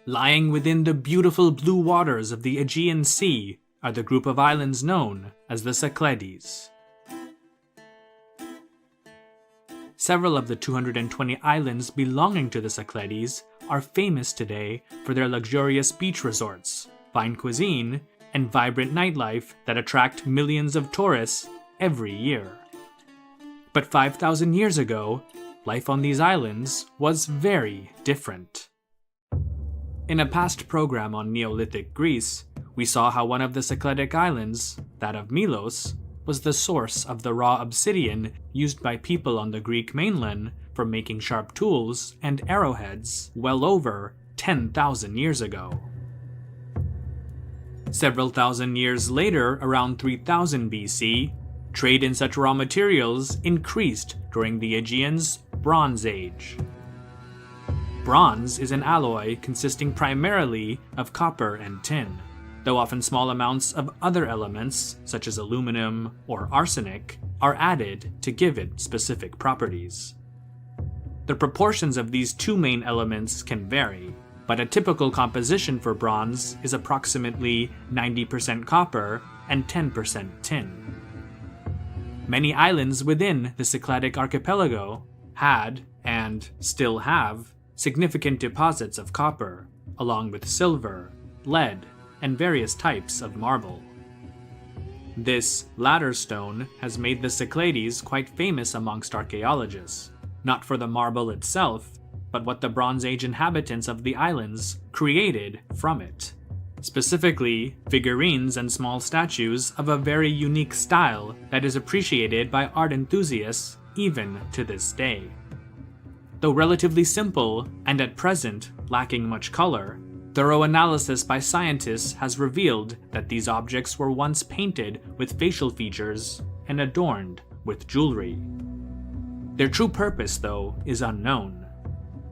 Lying within the beautiful blue waters of the Aegean Sea are the group of islands known as the Cyclades. Several of the 220 islands belonging to the Cyclades are famous today for their luxurious beach resorts, fine cuisine, and vibrant nightlife that attract millions of tourists every year. But 5,000 years ago, life on these islands was very different. In a past program on Neolithic Greece, we saw how one of the Cycladic islands, that of Milos, was the source of the raw obsidian used by people on the Greek mainland for making sharp tools and arrowheads well over 10,000 years ago. Several thousand years later, around 3000 BC, trade in such raw materials increased during the Aegean's Bronze Age. Bronze is an alloy consisting primarily of copper and tin, though often small amounts of other elements, such as aluminum or arsenic, are added to give it specific properties. The proportions of these two main elements can vary, but a typical composition for bronze is approximately 90% copper and 10% tin. Many islands within the Cycladic archipelago had, and still have, significant deposits of copper, along with silver, lead, and various types of marble. This latter stone has made the Cyclades quite famous amongst archaeologists, not for the marble itself, but what the Bronze Age inhabitants of the islands created from it. Specifically, figurines and small statues of a very unique style that is appreciated by art enthusiasts even to this day. Though relatively simple, and at present lacking much color, thorough analysis by scientists has revealed that these objects were once painted with facial features and adorned with jewelry. Their true purpose, though, is unknown.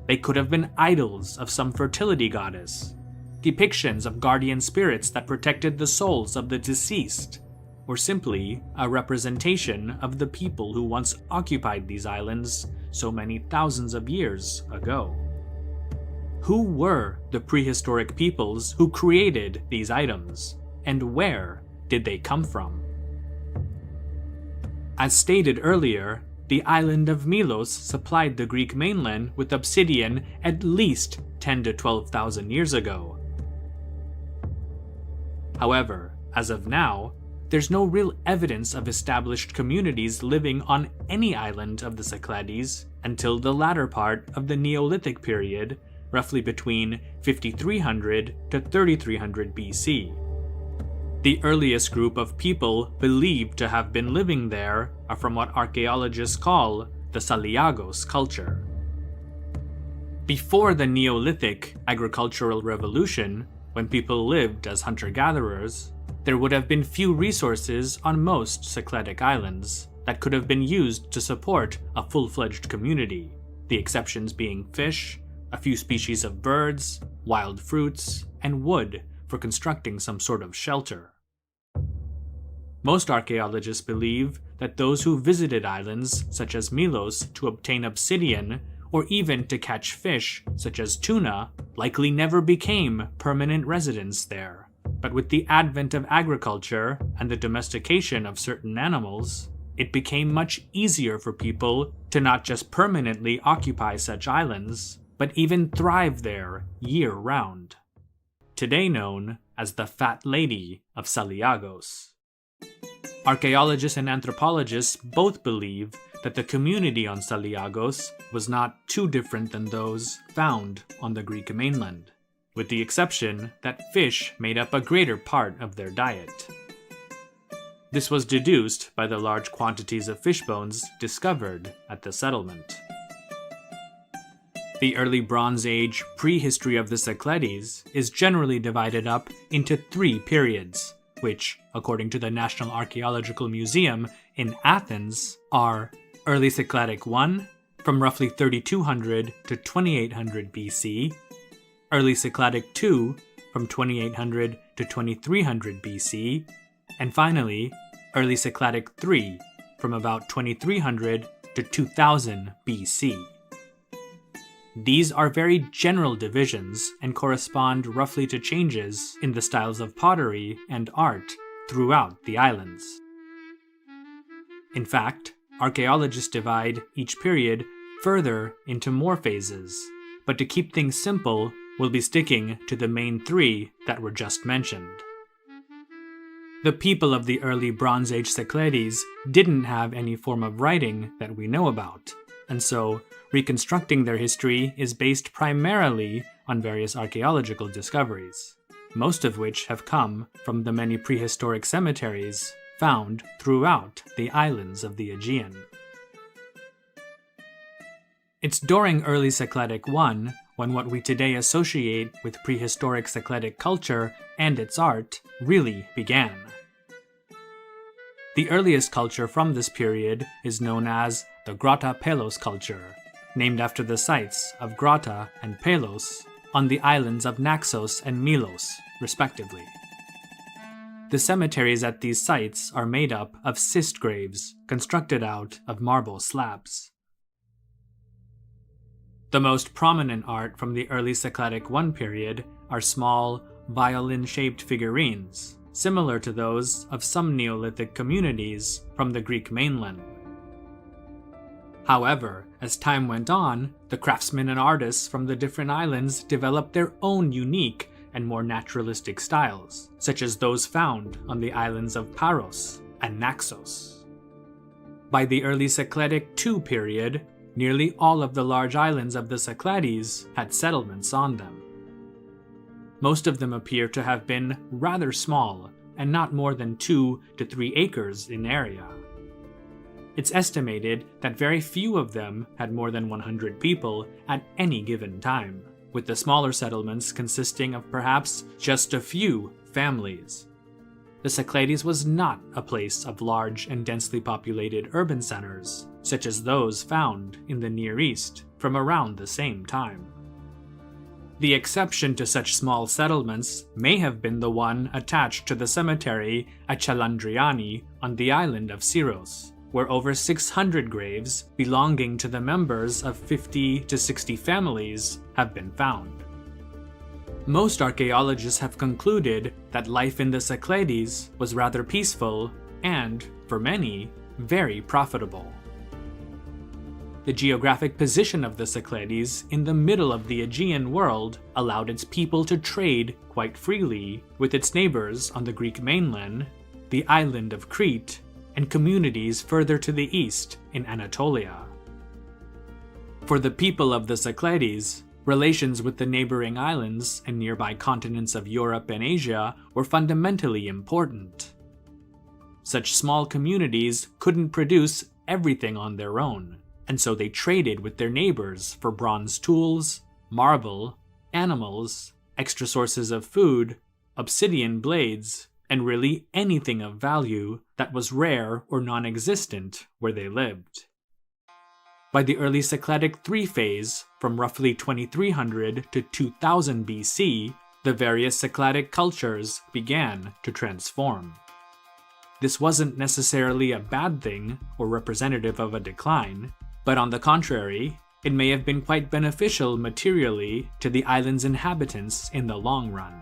They could have been idols of some fertility goddess, depictions of guardian spirits that protected the souls of the deceased, or simply a representation of the people who once occupied these islands so many thousands of years ago. Who were the prehistoric peoples who created these items, and where did they come from? As stated earlier, the island of Milos supplied the Greek mainland with obsidian at least 10 to 12,000 years ago. However, as of now, there's no real evidence of established communities living on any island of the Cyclades until the latter part of the Neolithic period, roughly between 5300 to 3300 BC. The earliest group of people believed to have been living there are from what archaeologists call the Saliagos culture. Before the Neolithic agricultural revolution, when people lived as hunter-gatherers, there would have been few resources on most Cycladic islands that could have been used to support a full-fledged community, the exceptions being fish, a few species of birds, wild fruits, and wood for constructing some sort of shelter. Most archaeologists believe that those who visited islands such as Milos to obtain obsidian, or even to catch fish such as tuna, likely never became permanent residents there. But with the advent of agriculture and the domestication of certain animals, it became much easier for people to not just permanently occupy such islands, but even thrive there year-round. Today known as the Fat Lady of Saliagos. Archaeologists and anthropologists both believe that the community on Saliagos was not too different than those found on the Greek mainland, with the exception that fish made up a greater part of their diet. This was deduced by the large quantities of fish bones discovered at the settlement. The early Bronze Age prehistory of the Cyclades is generally divided up into 3 periods, which, according to the National Archaeological Museum in Athens, are Early Cycladic I, from roughly 3200 to 2800 BC, Early Cycladic II, from 2800 to 2300 BC, and finally, Early Cycladic III, from about 2300 to 2000 BC. These are very general divisions and correspond roughly to changes in the styles of pottery and art throughout the islands. In fact, archaeologists divide each period further into more phases, but to keep things simple, we'll be sticking to the main three that were just mentioned. The people of the early Bronze Age Cyclades didn't have any form of writing that we know about, and so reconstructing their history is based primarily on various archaeological discoveries, most of which have come from the many prehistoric cemeteries found throughout the islands of the Aegean. It's during early Cycladic I when what we today associate with prehistoric Cycladic culture and its art really began. The earliest culture from this period is known as the Grotta Pelos culture, named after the sites of Grotta and Pelos on the islands of Naxos and Milos, respectively. The cemeteries at these sites are made up of cist graves constructed out of marble slabs. The most prominent art from the early Cycladic I period are small, violin-shaped figurines, similar to those of some Neolithic communities from the Greek mainland. However, as time went on, the craftsmen and artists from the different islands developed their own unique and more naturalistic styles, such as those found on the islands of Paros and Naxos. By the early Cycladic II period, nearly all of the large islands of the Cyclades had settlements on them. Most of them appear to have been rather small and not more than 2 to 3 acres in area. It's estimated that very few of them had more than 100 people at any given time, with the smaller settlements consisting of perhaps just a few families. The Cyclades was not a place of large and densely populated urban centers, such as those found in the Near East from around the same time. The exception to such small settlements may have been the one attached to the cemetery at Chalandriani on the island of Syros, where over 600 graves belonging to the members of 50 to 60 families have been found. Most archaeologists have concluded that life in the Cyclades was rather peaceful and, for many, very profitable. The geographic position of the Cyclades in the middle of the Aegean world allowed its people to trade quite freely with its neighbors on the Greek mainland, the island of Crete, and communities further to the east in Anatolia. For the people of the Cyclades, relations with the neighboring islands and nearby continents of Europe and Asia were fundamentally important. Such small communities couldn't produce everything on their own, and so they traded with their neighbors for bronze tools, marble, animals, extra sources of food, obsidian blades, and really anything of value that was rare or non-existent where they lived. By the early Cycladic III phase, from roughly 2300 to 2000 BC, the various Cycladic cultures began to transform. This wasn't necessarily a bad thing or representative of a decline, but on the contrary, it may have been quite beneficial materially to the island's inhabitants in the long run.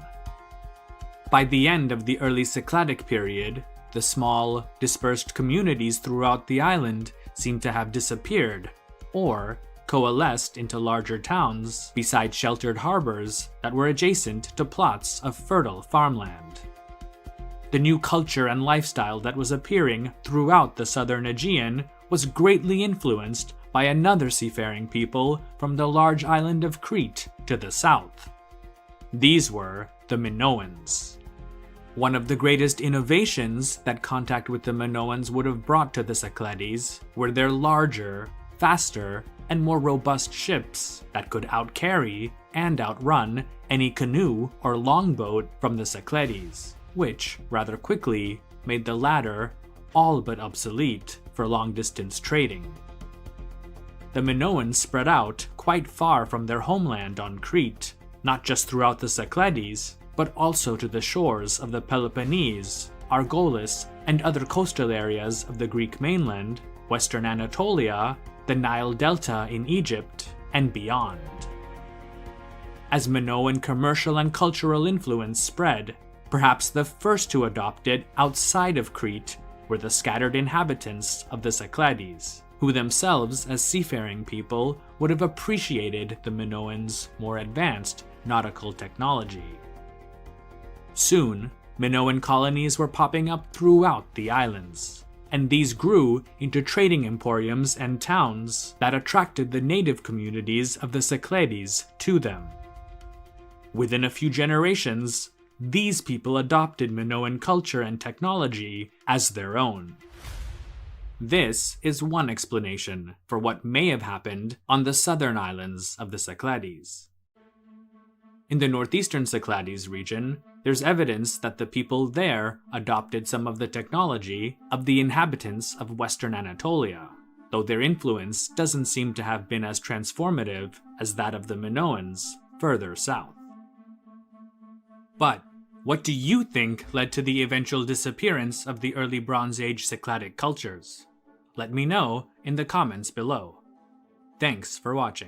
By the end of the early Cycladic period, the small, dispersed communities throughout the island seem to have disappeared, or coalesced into larger towns beside sheltered harbors that were adjacent to plots of fertile farmland. The new culture and lifestyle that was appearing throughout the southern Aegean was greatly influenced by another seafaring people from the large island of Crete to the south. These were the Minoans. One of the greatest innovations that contact with the Minoans would have brought to the Cyclades were their larger, faster, and more robust ships that could outcarry and outrun any canoe or longboat from the Cyclades, which, rather quickly, made the latter all but obsolete for long-distance trading. The Minoans spread out quite far from their homeland on Crete, not just throughout the Cyclades, but also to the shores of the Peloponnese, Argolis, and other coastal areas of the Greek mainland, western Anatolia, the Nile Delta in Egypt, and beyond. As Minoan commercial and cultural influence spread, perhaps the first to adopt it outside of Crete were the scattered inhabitants of the Cyclades, who themselves, as seafaring people, would have appreciated the Minoans' more advanced nautical technology. Soon, Minoan colonies were popping up throughout the islands, and these grew into trading emporiums and towns that attracted the native communities of the Cyclades to them. Within a few generations, these people adopted Minoan culture and technology as their own. This is one explanation for what may have happened on the southern islands of the Cyclades. In the northeastern Cyclades region, there's evidence that the people there adopted some of the technology of the inhabitants of western Anatolia, though their influence doesn't seem to have been as transformative as that of the Minoans further south. But what do you think led to the eventual disappearance of the early Bronze Age Cycladic cultures? Let me know in the comments below. Thanks for watching.